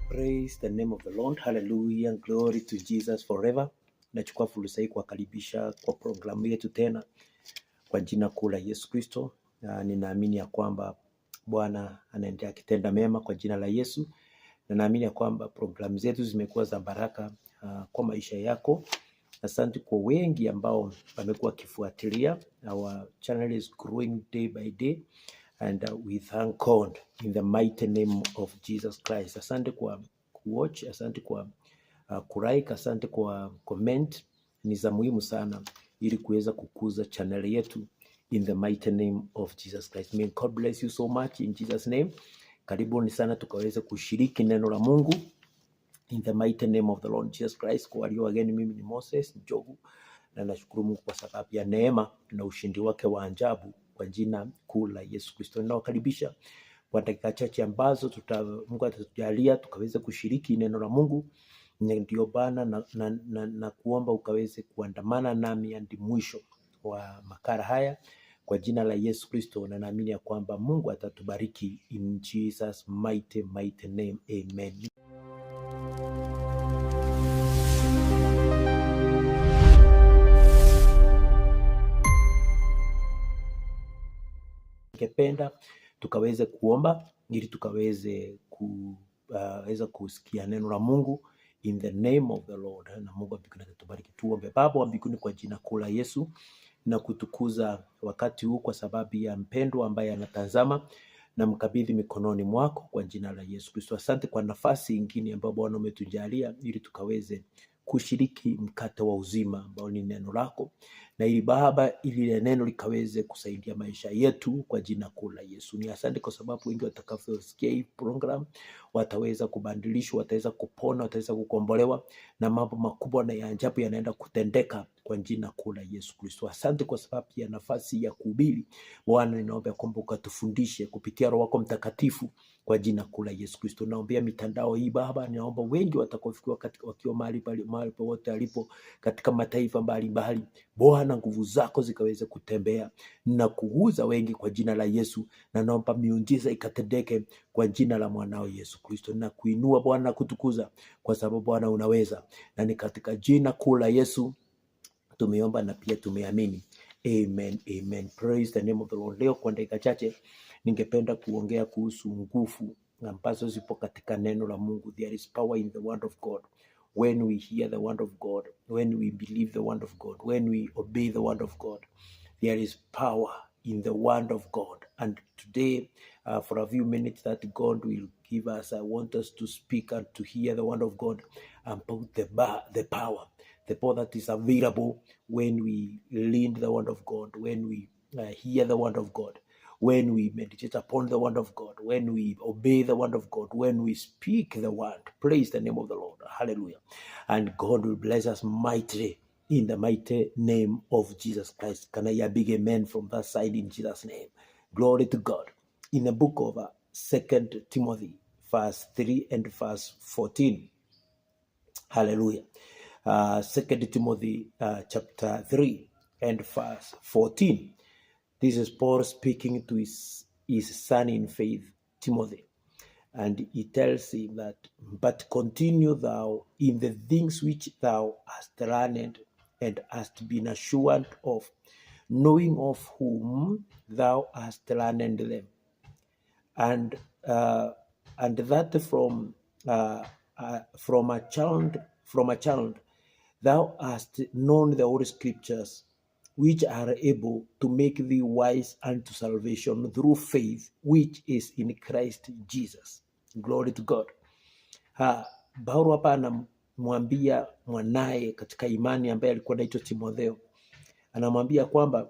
Praise the name of the Lord. Hallelujah. Glory to Jesus forever. Nachukua fursa hii kuwakaribisha kwa programu yetu tena kwa jina kuu la Yesu Kristo. Ninaamini ya kwamba Bwana anaendelea akitenda mema kwa jina la Yesu. Na naamini ya kwamba programu zetu zimekuwa za baraka kwa maisha yako. Asante kwa wengi ambao wamekuwa kifuatilia. Our channel is growing day by day. And we thank God in the mighty name of Jesus Christ. Asante kwa kuwatch, asante kwa kulike, asante kwa comment. Ni za muhimu sana ili kuweza kukuza channel yetu in the mighty name of Jesus Christ. May God bless you so much in Jesus name. Karibuni sana tukaweze kushiriki neno la Mungu in the mighty name of the Lord Jesus Christ. Kwa walio wageni, mimi ni Moses Njogu na nashukuru Mungu kwa sababu ya neema na ushindi wake wa ajabu kwa jina kuu la Yesu Kristo. Ninawakaribisha kwa dakika chache ambazo Mungu atatujalia tukaweze kushiriki neno la Mungu. Ndio Bwana na kuomba ukaweze kuandamana nami hadi mwisho wa makala haya kwa jina la Yesu Kristo, na naamini ya kwamba Mungu atatubariki in Jesus mighty name. Amen. Ningependa tukaweze kuomba ili tukaweze kuweza kusikia neno la Mungu in the name of the Lord. Na Mungu mbinguni atubariki. Tuombe. Baba wa mbinguni, kwa jina kuu la Yesu na kutukuza wakati huu kwa sababu ya mpendwa ambaye anatazama, na mkabidhi mikononi mwako kwa jina la Yesu Kristo. Asante kwa nafasi nyingine ambayo Bwana umetujalia ili tukaweze kushiriki mkate wa uzima ambao ni neno lako, na ili Baba, ili neno likaweze kusaidia maisha yetu kwa jina kuu la Yesu. Ni asante kwa sababu wengi watakavyosikia hii program wataweza kubadilishwa, wataweza kupona, wataweza kukombolewa, na mambo makubwa na ya ajabu yanaenda kutendeka kwa jina kuu la Yesu Kristo. Asante kwa sababu ya nafasi ya kuhubiri. Bwana, ninaomba kwamba ukatufundishe kupitia Roho wako Mtakatifu kwa jina kuu la Yesu Kristo. Naombea mitandao hii Baba, ninaomba wengi watakaofikiwa wakiwa mahali popote alipo katika mataifa mbalimbali, Bwana, nguvu zako zikaweze kutembea na kuguza wengi kwa jina la Yesu, na naomba miujiza ikatendeke kwa jina la mwanao Yesu Kristo. Na kuinua Bwana na kutukuza kwa sababu Bwana unaweza, na ni katika jina kuu la Yesu tumeomba na pia tumeamini. Amen. Amen. Praise the name of the Lord. Leo kwa dakika chache ningependa kuongea kuhusu nguvu ambazo zipo katika neno la Mungu. There is power in the word of God. When we hear the word of God, when we believe the word of God, when we obey the word of God, there is power in the word of God. And today, for a few minutes that God will give us, I want us to speak and to hear the word of God about the power that is available when we learn the word of God, when we hear the word of God, when we meditate upon the word of God, when we obey the word of God, when we speak the word. Praise the name of the Lord. Hallelujah. And God will bless us mightily in the mighty name of Jesus Christ. Can I hear a big amen from that side in Jesus' name? Glory to God. In the book of 2 Timothy, verse 3 and verse 14. Hallelujah. 2 Timothy chapter 3 and verse 14. This is Paul speaking to his son in faith, Timothy. And he tells him that, but continue thou in the things which thou hast learned and hast been assured of, knowing of whom thou hast learned them, and that from a child thou hast known the Holy Scriptures, which are able to make thee wise unto salvation through faith which is in Christ Jesus. Glory to God. Paulo hapa anamwambia mwanaye katika imani ambaye alikuwa anaitwa Timotheo, anamwambia kwamba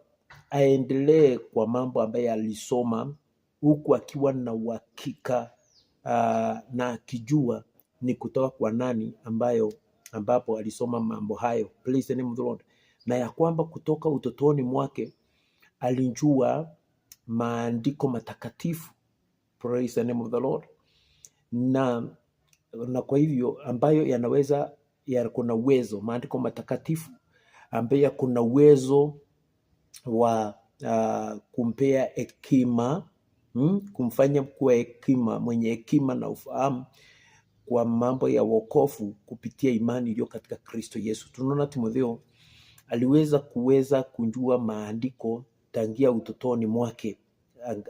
aendelee kwa mambo ambaye alisoma, huku akiwa na uhakika na akijua ni kutoka kwa nani ambapo alisoma mambo hayo. Praise the name of the Lord. Na ya kwamba kutoka utotoni mwake alijua maandiko matakatifu. Praise the name of the Lord. Na kwa hivyo ambayo kuna uwezo, maandiko matakatifu ambayo kuna uwezo wa kumpea hekima, kumfanya kuwa hekima, mwenye hekima na ufahamu kwa mambo ya wokovu kupitia imani iliyo katika Kristo Yesu. Tunaona Timotheo aliweza kujua maandiko tangia utotoni mwake,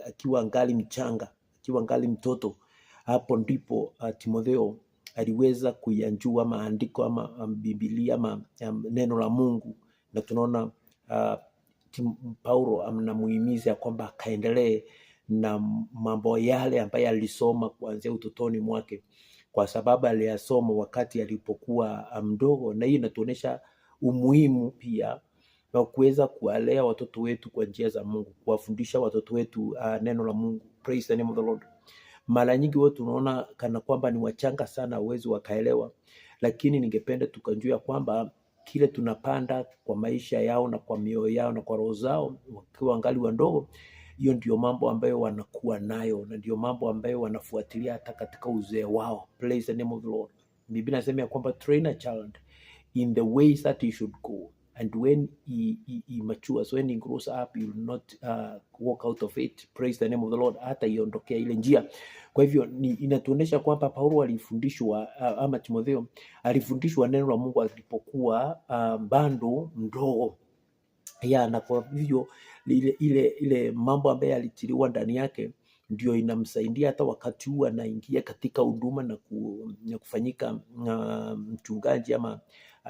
akiwa angali mchanga, akiwa angali mtoto. Hapo ndipo Timotheo aliweza kuyanjua maandiko ama Biblia ama neno la Mungu, na tunaona Paulo anamuhimiza ya kwamba akaendelee na mambo yale ambayo alisoma kuanzia utotoni mwake, kwa sababu aliyasoma wakati alipokuwa mdogo. Na hii inatuonyesha umuhimu pia wa kuweza kuwalea watoto wetu kwa njia za Mungu, kuwafundisha watoto wetu neno la Mungu. Praise the name of the Lord. Mara nyingi watu tunaona kana kwamba ni wachanga sana, uwezo wakaelewa, lakini ningependa tukajua kwamba kile tunapanda kwa maisha yao na kwa mioyo yao na kwa roho zao wakiwa angali wadogo, hiyo ndio mambo ambayo wanakuwa nayo, na ndio mambo ambayo wanafuatilia hata katika uzee wao. Praise the name of the Lord. Biblia inasema ya kwamba train a child in the ways that he should go, and when he matures, when he grows up, he will not walk out of it. Praise the name of the Lord. Hata iondokea ile njia. Kwa hivyo inatuonyesha kwamba Paulo alifundishwa ama Timotheo alifundishwa neno la Mungu alipokuwa bado mdogo ya, na kwa hivyo ile mambo ambayo alitiliwa ndani yake ndio inamsaidia hata wakati huu anaingia katika huduma na kufanyika mchungaji ama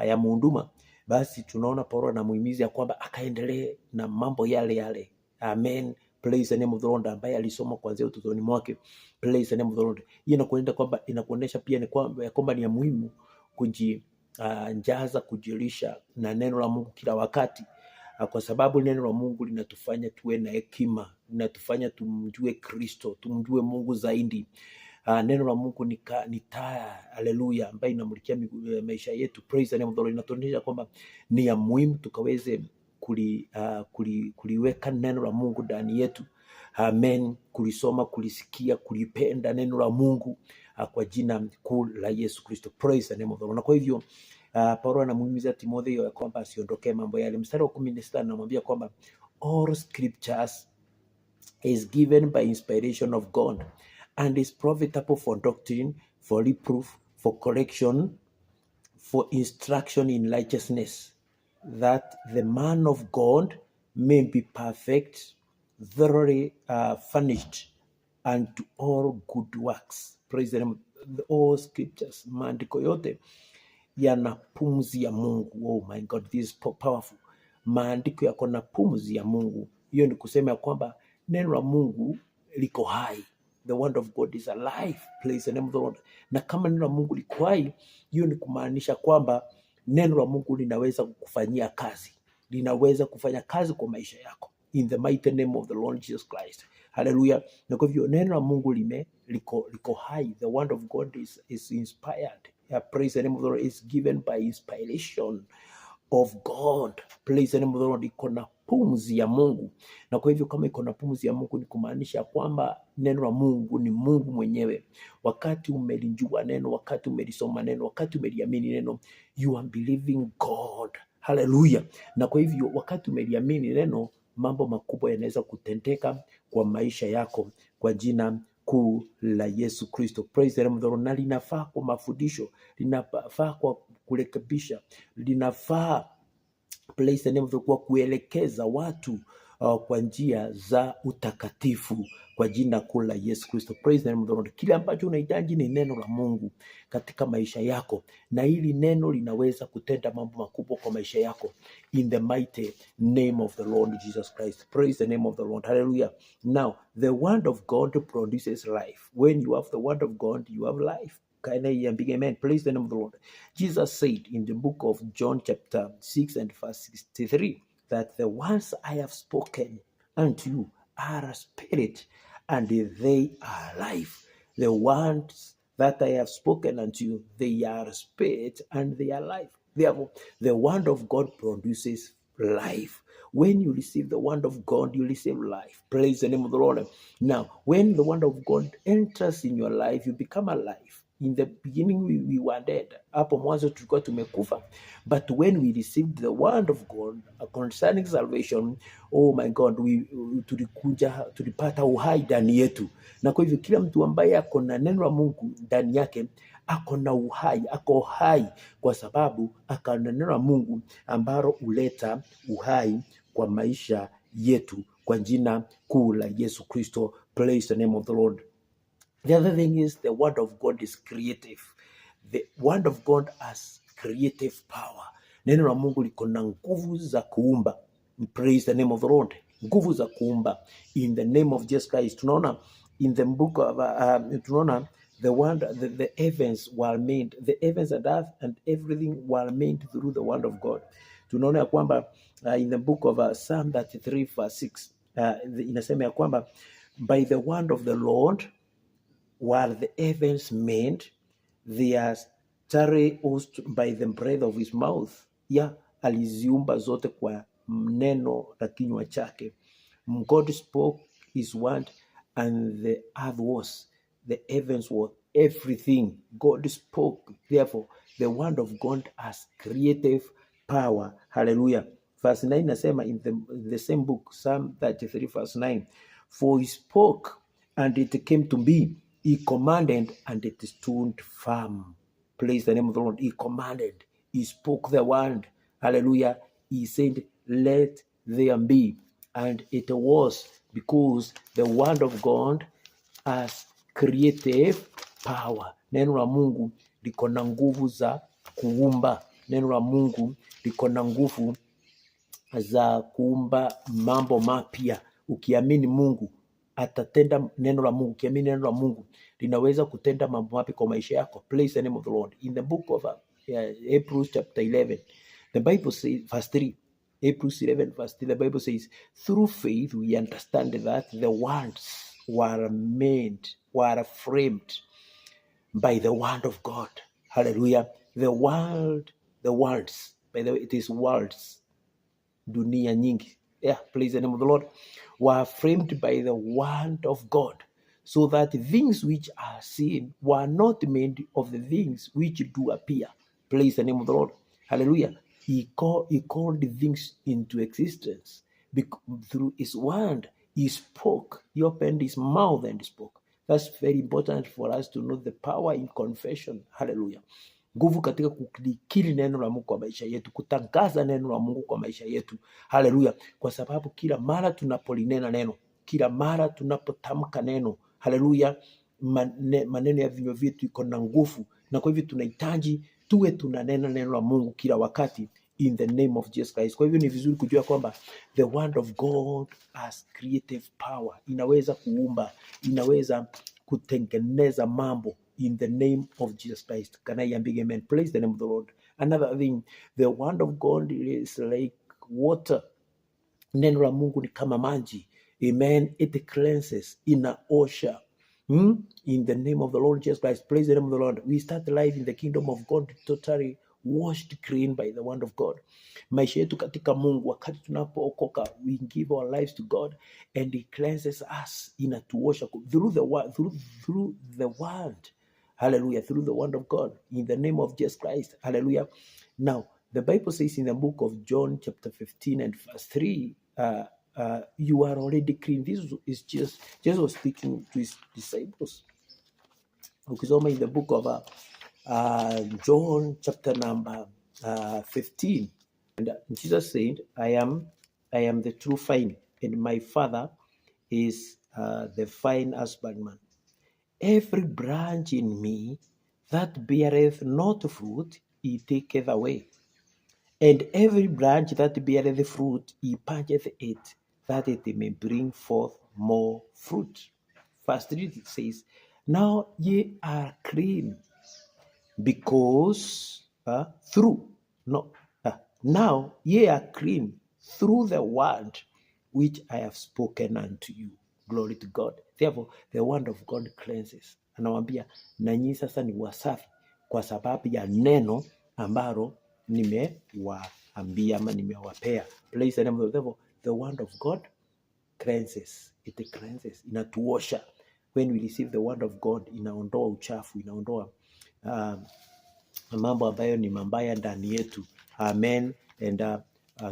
ya muhuduma. Basi tunaona Paulo anamuhimiza kwamba akaendelee na mambo yale yale. Amen. Praise the name of the Lord, ambaye alisoma kuanzia utotoni mwake. Praise the name of the Lord. Hii inakuonyesha pia ni kwamba ni ya muhimu kujijaza, kujilisha na neno la Mungu kila wakati, kwa sababu neno la Mungu linatufanya tuwe na hekima, linatufanya tumjue Kristo, tumjue Mungu zaidi. Neno la Mungu ni taa, haleluya, ambayo inamulikia maisha yetu. Praise the name of the Lord. Inatuonyesha kwamba ni ya muhimu tukaweze kuliweka neno la Mungu ndani yetu. Amen. Kulisoma, kulisikia, kulipenda neno la Mungu kwa jina kuu la Yesu Kristo. Praise the name of the Lord. Na kwa hivyo Paulo anamuhimiza Timotheo ya kwamba asiondokee mambo yale. Mstari wa 16 anamwambia kwamba all scriptures is given by inspiration of God and is profitable for doctrine, for reproof, for correction, for instruction in righteousness, that the man of God may be perfect, thoroughly furnished unto all good works. Praise the name. All scriptures, maandiko yote yana pumzi ya Mungu. Oh my God, this is powerful. Maandiko yako na pumzi ya Mungu. Hiyo ni kusema ya kwamba neno la Mungu liko hai. The word of God is alive. Praise the name of the Lord. Na kama neno la Mungu liko hai, hiyo ni kumaanisha kwamba neno la Mungu linaweza kukufanyia kazi, linaweza kufanya kazi kwa maisha yako, in the mighty name of the Lord Jesus Christ. Hallelujah. Na kwa hivyo neno la Mungu liko hai. The word of God is inspired. Praise the name of the Lord. Is given by inspiration of God. Praise the name of the Lord. Iko na pumzi ya Mungu. Na kwa hivyo kama iko na pumzi ya Mungu ni kumaanisha kwamba neno la Mungu ni Mungu mwenyewe. Wakati umelijua neno, wakati umelisoma neno, wakati umeliamini neno, you are believing God. Hallelujah. Na kwa hivyo wakati umeliamini neno, mambo makubwa yanaweza kutendeka kwa maisha yako kwa jina kuu la Yesu Kristo. Praise the name of the Lord. Na linafaa kwa mafundisho, linafaa kwa kurekebisha, linafaa, praise the name of the Lord, kwa kuelekeza watu kwa njia za utakatifu kwa jina kuu la Yesu Kristo. Praise the name of the Lord. Kile ambacho unahitaji ni neno la Mungu katika maisha yako, na hili neno linaweza kutenda mambo makubwa kwa maisha yako, in the mighty name of the Lord Jesus Christ. Praise the name of the Lord. Hallelujah. Now, the word of God produces life. When you have the word of God, you have life. Can I hear big amen? Praise the name of the Lord. Jesus said in the book of John chapter 6 and verse 63, that the words I have spoken unto you are a spirit and they are life. The words that I have spoken unto you, they are spirit and they are life. Therefore, the word of God produces life. When you receive the word of God, you receive life. Praise the name of the Lord. Now, when the word of God enters in your life, you become alive. In the beginning we were dead. Hapo mwanzo tulikuwa tumekufa. But when we received the word of God concerning salvation, oh my God, tulipata uhai ndani yetu. Na kwa hivyo kila mtu ambaye ako na neno la Mungu ndani yake ako na uhai, ako hai kwa sababu ako na neno la Mungu ambalo huleta uhai kwa maisha yetu kwa jina kuu la Yesu Kristo. Praise the name of the Lord. The other thing is the word of God is creative. The word of God has creative power. Neno la Mungu liko na nguvu za kuumba. Praise the name of the Lord. Nguvu za kuumba. In the name of Jesus Christ. Tunaona in the book of tunaona the heavens were made. The heavens and earth and everything were made through the word of God. Tunaona ya kwamba in the book of Psalm 33 verse 6 inasema ya kwamba by the word of the Lord were the heavens made, their starry host by the breath of his mouth. Aliziumba zote kwa neno la kinywa chake. God spoke his word and the earth was, the heavens were, everything. God spoke. Therefore, the word of God has creative power. Hallelujah. Verse 9 nasema in the same book, Psalm 33 verse 9, for he spoke and it came to be. He commanded and it stood firm. Praise the name of the Lord. He commanded. He spoke the word. Hallelujah. He said, let there be. And it was, because the word of God has creative power. Neno la Mungu liko na nguvu za kuumba. Neno la Mungu liko na nguvu za kuumba mambo mapya. Ukiamini Mungu atatenda. Neno la Mungu, ukiamini neno la Mungu linaweza kutenda mambo mapya kwa maisha yako. Praise the name of the Lord. In the book of Hebrews chapter 11, the Bible says, verse 3, Hebrews 11 verse 3, the Bible says, through faith we understand that the worlds were made, were framed by the word of God. Hallelujah. The worlds, by the way, it is worlds, dunia nyingi. Praise the name of the Lord. Were framed by the word of God, so that things which are seen were not made of the things which do appear. Praise the name of the Lord. Hallelujah. He called the things into existence through his word. He spoke. He opened his mouth and spoke. That's very important for us to know the power in confession. Hallelujah. Nguvu katika kulikiri neno la Mungu kwa maisha yetu, kutangaza neno la Mungu kwa maisha yetu. Haleluya. Kwa sababu kila mara tunapolinena neno, kila mara tunapotamka neno, haleluya, maneno ya vinywa vyetu iko na nguvu, na kwa hivyo tunahitaji tuwe tunanena neno la Mungu kila wakati in the name of Jesus Christ. Kwa hivyo ni vizuri kujua kwamba the word of God has creative power. Inaweza kuumba, inaweza kutengeneza mambo in the name of Jesus Christ. Can I big amen? Praise the name of the Lord. Another thing, the word of God is like water. Neno la Mungu ni kama maji. Amen. It cleanses, inaosha. In the name of the Lord Jesus Christ. Praise the name of the Lord. We start life in the kingdom of God totally washed clean by the word of God. Maisha yetu katika Mungu, wakati tunapookoka, we give our lives to God and he cleanses us, inatuosha through the word. Hallelujah. Through the word of God, in the name of Jesus Christ. Hallelujah. Now, the Bible says in the book of John chapter 15 and verse 3, you are already clean. This is Jesus was speaking to his disciples. Ukisoma in the book of John chapter number 15, and Jesus said, I am the true vine, and my Father is the vine husbandman. Every branch in me that beareth not fruit, he taketh away. And every branch that beareth fruit, he purgeth it, that it may bring forth more fruit. Verse 3 says, now ye are clean, because now ye are clean through the word which I have spoken unto you. Glory to God. Therefore, the word of God cleanses. Anawambia, nanyi sasa ni wasafi kwa sababu ya neno ambalo nimewaambia ama nimewapea. Praise the name of the devil. The word of God cleanses. It cleanses. Inatuosha. When we receive the word of God, inaondoa uchafu, inaondoa mambo ambayo ni mabaya ndani yetu. Amen. And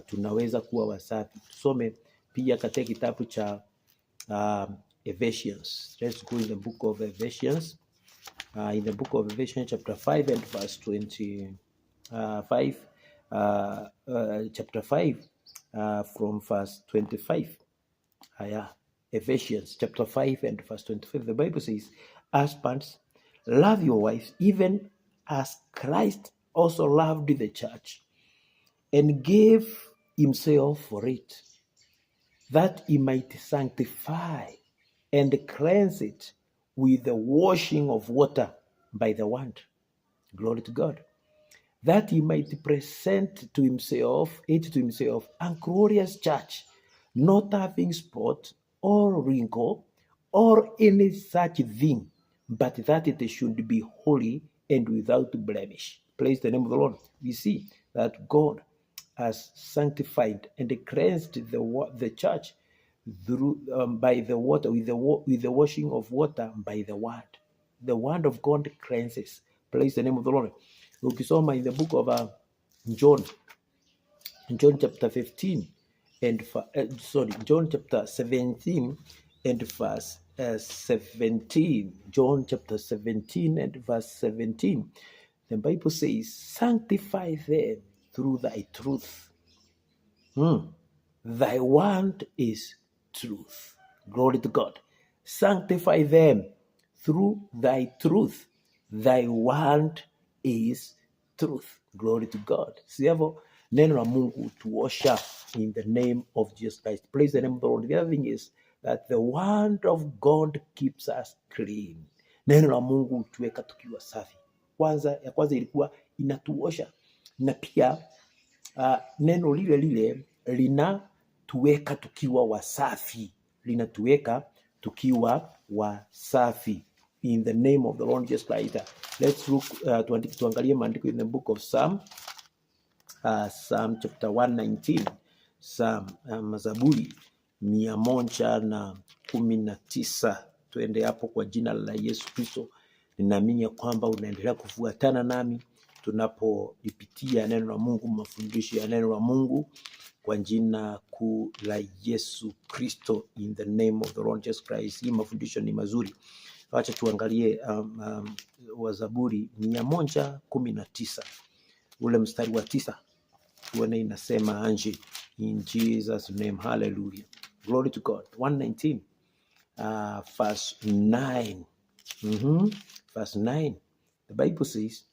tunaweza kuwa wasafi. Tusome pia katika kitabu cha Ephesians. Let's go in the book of Ephesians. In the book of Ephesians chapter 5 and verse 25. Chapter 5 from verse 25. Ephesians chapter 5 and verse 25. The Bible says, husbands, love your wives, even as Christ also loved the church and gave himself for it, that he might sanctify and cleanse it with the washing of water by the word. Glory to God. That he might present to himself a glorious church, not having spot or wrinkle or any such thing, but that it should be holy and without blemish. Praise the name of the Lord. We see that God has sanctified and cleansed the church through by the water, with the washing of water by the word. The word of God cleanses. Praise the name of the Lord. Ukisoma in the book of John chapter 15 and John chapter 17 and verse 17. John chapter 17 and verse 17. The Bible says, sanctify them through thy truth. Thy word is truth. Glory to God. Sanctify them through thy truth. Thy word is truth. Glory to God. Therefore, neno la Mungu tuosha in the name of Jesus Christ. Praise the name of the Lord. The other thing is that the word of God keeps us clean. Neno la Mungu tuweka tukiwa safi. Ya kwanza ilikuwa inatuosha, na pia neno lile linatuweka tukiwa wasafi, in the name of the Lord Jesus Christ. Let's look tuangalie maandiko in the book of Psalm chapter 119. Zaburi 119. Tuende hapo kwa jina la Yesu Kristo. Ninaamini kwamba unaendelea kufuatana nami tunapolipitia neno la Mungu, mafundisho ya neno la Mungu kwa jina kuu la Yesu Kristo, in the name of the Lord Jesus Christ. Hii mafundisho ni mazuri. Acha tuangalie wa Zaburi 119 ule mstari wa 9. Tuone inasema anje, in Jesus name. Hallelujah. Glory to God. 119 verse 9. Verse 9. The Bible says,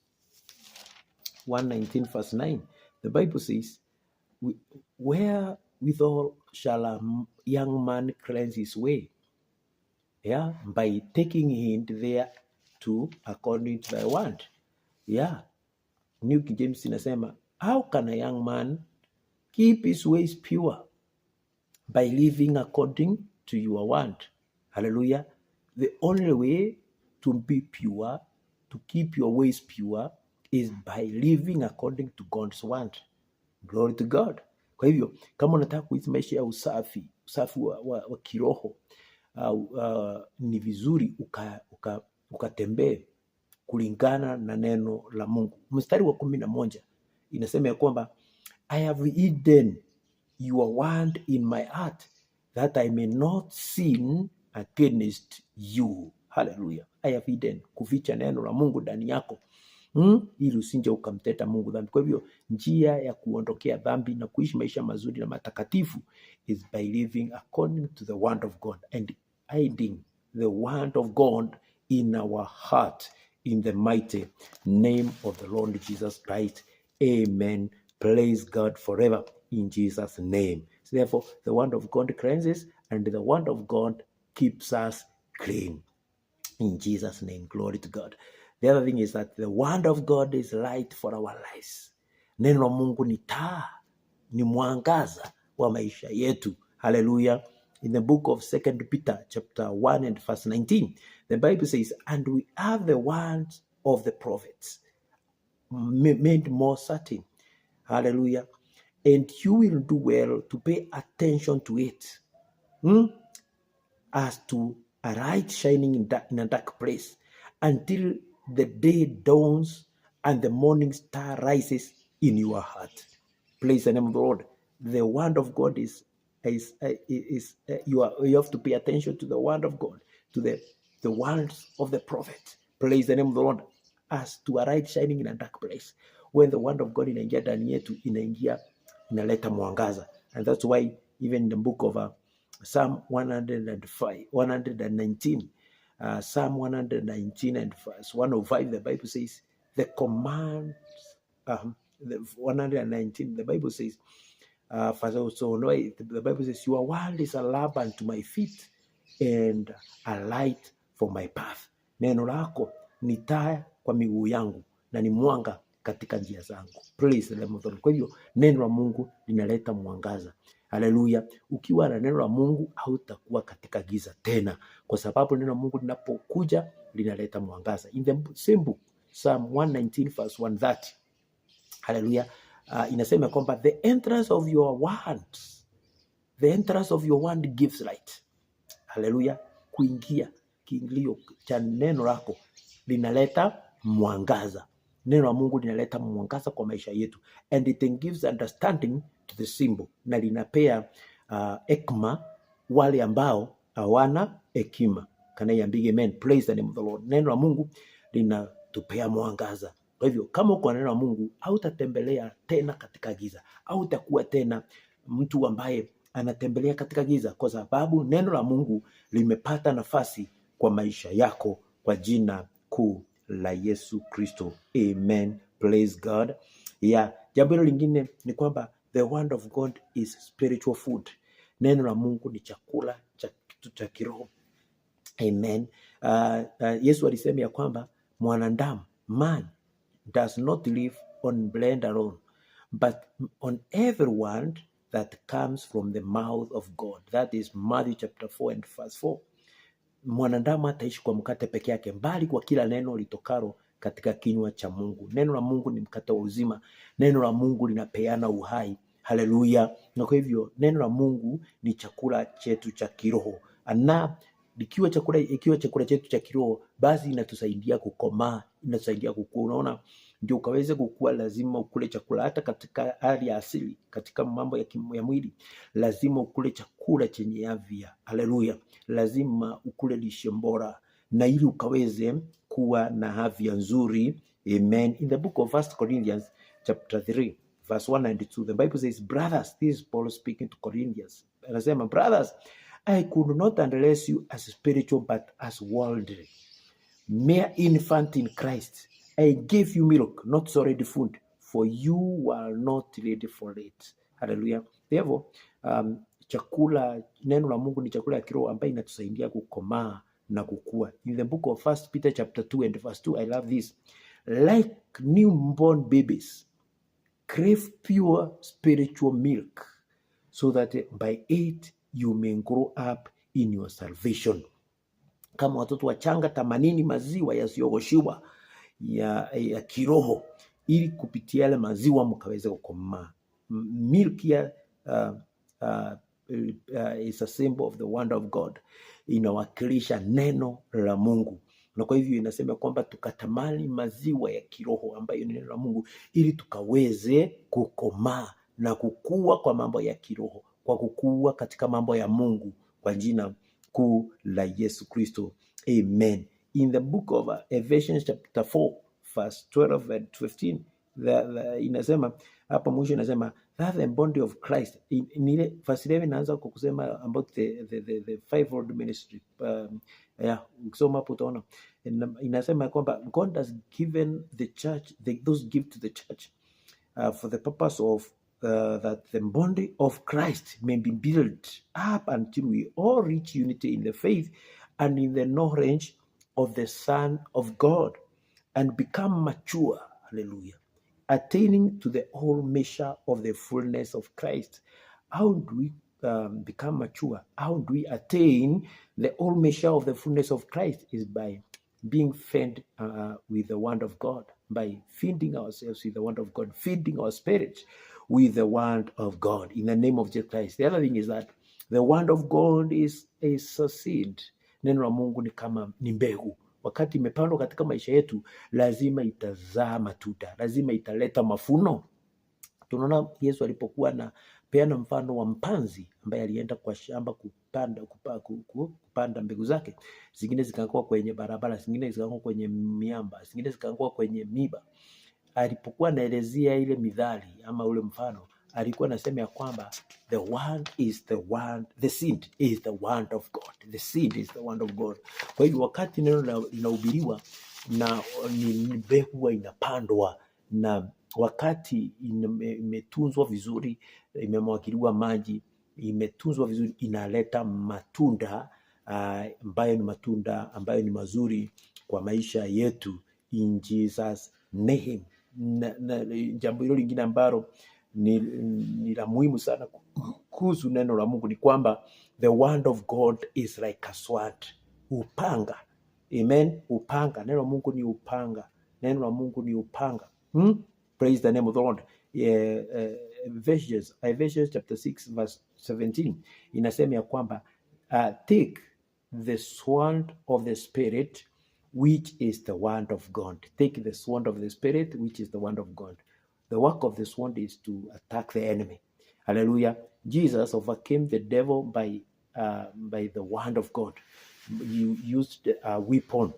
119 verse 9. The Bible says, wherewithal shall a young man cleanse his way? Yeah, by taking heed thereto according to thy word. Yeah. New King James inasema, how can a young man keep his ways pure? By living according to your word. Hallelujah. The only way to be pure, to keep your ways pure, is by living according to God's word. Glory to God. Kwa hivyo, kama unataka kuishi maisha ya usafi wa kiroho, ni vizuri ukatembee kulingana na neno la Mungu. Mstari wa 11 inasema ya kwamba, I have hidden your word in my heart, that I may not sin against you. Hallelujah. I have hidden, kuficha neno la Mungu ndani yako, ili usinje ukamteta Mungu dhambi. Kwa hivyo njia ya kuondokea dhambi na kuishi maisha mazuri na matakatifu is by living according to the word of God and hiding the word of God in our heart, in the mighty name of the Lord Jesus Christ. Amen. Praise God forever in Jesus' name. So therefore, the word of God cleanses and the word of God keeps us clean. In Jesus' name, glory to God. The other thing is that the word of God is light for our lives. Neno la Mungu ni taa, ni mwangaza wa maisha yetu. Hallelujah. In the book of 2 Peter chapter 1 and verse 19, the Bible says, and we have the words of the prophets made more certain. Hallelujah. And you will do well to pay attention to it, as to a light shining in a dark place, until the day dawns and the morning star rises in your heart. Praise the name of the Lord. The word of God is you have to pay attention to the word of God, to the words of the prophet. Praise the name of the Lord. As to a light shining in a dark place. When the word of God inaingia ndani yetu, inaleta mwangaza. And that's why even in the book of Psalm 119, Psalm 119 and verse 105, the Bible says, the commands, the 119, the Bible says, the Bible says, your word is a lamp unto my feet and a light for my path. Neno lako ni taa kwa miguu yangu na ni mwanga katika njia zangu. Praise the name of the Lord. Kwa hivyo neno la Mungu linaleta mwangaza. Haleluya. Ukiwa na neno la Mungu hautakuwa katika giza tena, kwa sababu neno la Mungu linapokuja linaleta mwangaza. In the same book, Psalm 119 verse 130. Haleluya. Inasema kwamba the entrance of your word gives light. Haleluya. Kiingilio cha neno lako linaleta mwangaza. Neno la Mungu linaleta mwangaza kwa maisha yetu, and it gives understanding to the simple, na linapea hekima wale ambao hawana hekima. Can I big amen? Praise the name of the Lord. Neno la Mungu linatupea mwangaza. Kwa hivyo kama uko na neno la Mungu, hautatembelea tena katika giza, hautakuwa tena mtu ambaye anatembelea katika giza, kwa sababu neno la Mungu limepata nafasi kwa maisha yako, kwa jina kuu la Yesu Kristo. Amen. Praise God. Jambo hilo lingine ni kwamba the word of God is spiritual food. Neno la Mungu ni chakula cha kiroho. Amen. Yesu alisema ya kwamba mwanadamu, man does not live on bread alone, but on every word that comes from the mouth of God. That is Matthew chapter 4 and verse 4. Mwanadamu hataishi kwa mkate peke yake, bali kwa kila neno litokalo katika kinywa cha Mungu. Neno la Mungu ni mkate wa uzima. Neno la Mungu linapeana uhai. Haleluya. Na kwa hivyo neno la Mungu ni chakula chetu cha kiroho. Na ikiwa chakula chetu cha kiroho, basi inatusaidia kukomaa, inatusaidia kukua. Unaona, ndio ukaweze kukua lazima ukule chakula. Hata katika hali ya asili, katika mambo ya mwili, lazima ukule chakula chenye afya. Haleluya. Lazima ukule lishe bora, na ili ukaweze kuwa na afya nzuri. Amen. In the book of 1 Corinthians chapter 3 verse 1 and 2, the Bible says, brothers, this is Paul speaking to Corinthians. Anasema, brothers, I could not address you as spiritual but as worldly, mere infant in Christ. I gave you milk, not solid food, for you were not ready for it. Hallelujah. Therefore, neno la Mungu ni chakula ya kiroho ambayo inatusaidia kukomaa na kukua. In the book of 1 Peter chapter 2 and verse 2, I love this. Like newborn babies, crave pure spiritual milk, so that by it you may grow up in your salvation. Kama watoto wachanga, tamanini maziwa yasiyogoshiwa ya kiroho, ili kupitia yale maziwa mkaweze kukomaa. Milk is a symbol of the word of God. Inawakilisha neno la Mungu. Na kwa hivyo inasema kwamba tukatamani maziwa ya kiroho ambayo ni neno la Mungu, ili tukaweze kukomaa na kukua kwa mambo ya kiroho, kwa kukua katika mambo ya Mungu, kwa jina kuu la Yesu Kristo. Amen. In the book of Ephesians chapter 4 verse 12 and 15, inasema hapa mwisho, inasema that the body of Christ. In ile verse 11 inaanza kwa kusema about the fivefold ministry. Ukisoma hapo utaona inasema kwamba God has given the church those gifts to the church for the purpose of that the body of Christ may be built up until we all reach unity in the faith and in the knowledge of the Son of God, and become mature. Hallelujah. Attaining to the whole measure of the fullness of Christ. How do we become mature? How do we attain the whole measure of the fullness of Christ? Is by being fed with the word of God, by feeding ourselves with the word of God, feeding our spirits with the word of God, in the name of Jesus Christ. The other thing is that the word of God is a seed. Neno la Mungu ni kama ni mbegu. wakati imepandwa katika maisha yetu, lazima itazaa matunda, lazima italeta mafuno. Tunaona Yesu alipokuwa na peana mfano wa mpanzi ambaye alienda kwa shamba kupanda mbegu zake. Zingine zikaanguka kwenye barabara, zingine zikaanguka kwenye miamba, zingine zikaanguka kwenye miba. Alipokuwa anaelezea ile midhali ama ule mfano, alikuwa anasema ya kwamba the seed is the word of God. The seed is the word of God. Kwa hivyo wakati neno linahubiriwa na mbegu inapandwa, na wakati imetunzwa vizuri, imemwagiliwa maji, imetunzwa vizuri, inaleta matunda ambayo ni mazuri kwa maisha yetu, in Jesus name. Jambo hilo lingine ambalo ni la muhimu sana kuhusu neno la Mungu ni kwamba the word of God is like a sword, upanga. Amen. Upanga. Neno la Mungu ni upanga. Neno la Mungu ni upanga. Praise the name of the Lord. Ephesians chapter 6 verse 17 inasema ya kwamba take the sword of the Spirit, which is the word of God. Take the sword of the Spirit, which is the word of God. The work of the sword is to attack the enemy. Hallelujah. Jesus overcame the devil by the word of God. You used a weapon.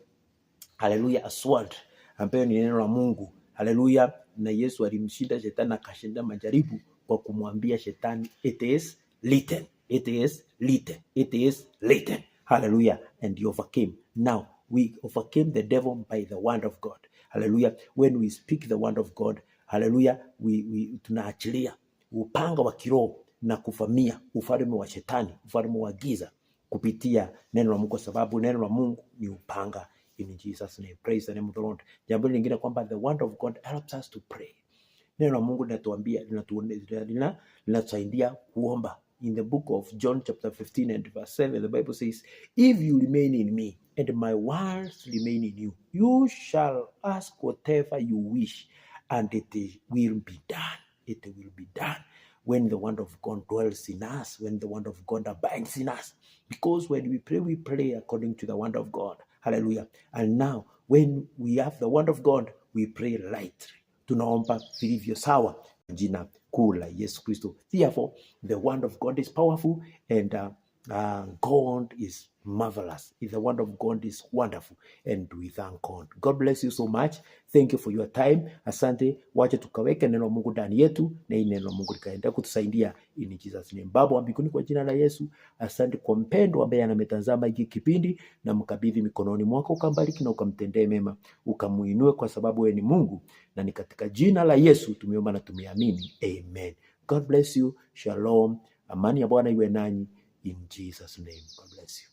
Hallelujah, a sword, ambayo ni neno la Mungu. Hallelujah. Na Yesu alimshinda shetani, akashinda majaribu kwa kumwambia shetani, it is written. It is written. It is written. Hallelujah. And he overcame. Now, we overcame the devil by the word of God. Hallelujah. When we speak the word of God, hallelujah, we tunaachilia upanga wa kiroho na kuvamia ufalme wa shetani, ufalme wa giza kupitia neno la Mungu, sababu neno la Mungu ni upanga. In Jesus name. Praise the name of the Lord. Jambo lingine kwamba the word of God helps us to pray. Neno la Mungu linatuambia, linatusaidia kuomba. In the book of John chapter 15 and verse 7, the Bible says, if you remain in me and my words remain in you, you shall ask whatever you wish, and it will be done. It will be done when the word of God dwells in us, when the word of God abides in us. Because when we pray according to the word of God. Hallelujah. And now, when we have the word of God, we pray lightly. Tunaomba vilivyo sawa jina kuu la Yesu Kristo. Therefore, the word of God is powerful, and God is marvelous. The word of God is wonderful, and we thank God. God bless you so much. Thank you for your time. Asante. Wacha tukaweke neno Mungu ndani yetu, na hii neno Mungu likaendelea kutusaidia in Jesus name. Baba wa mbinguni, kwa jina la Yesu, asante kwa mpendo ambaye anametazama hiki kipindi, na mkabidhi mikononi mwako, ukambariki na ukamtendee mema, ukamuinue, kwa sababu wewe ni Mungu, na ni katika jina la Yesu tumeomba na tumeamini. Amen. God bless you. Shalom. Amani ya Bwana iwe nanyi in Jesus name. God bless you.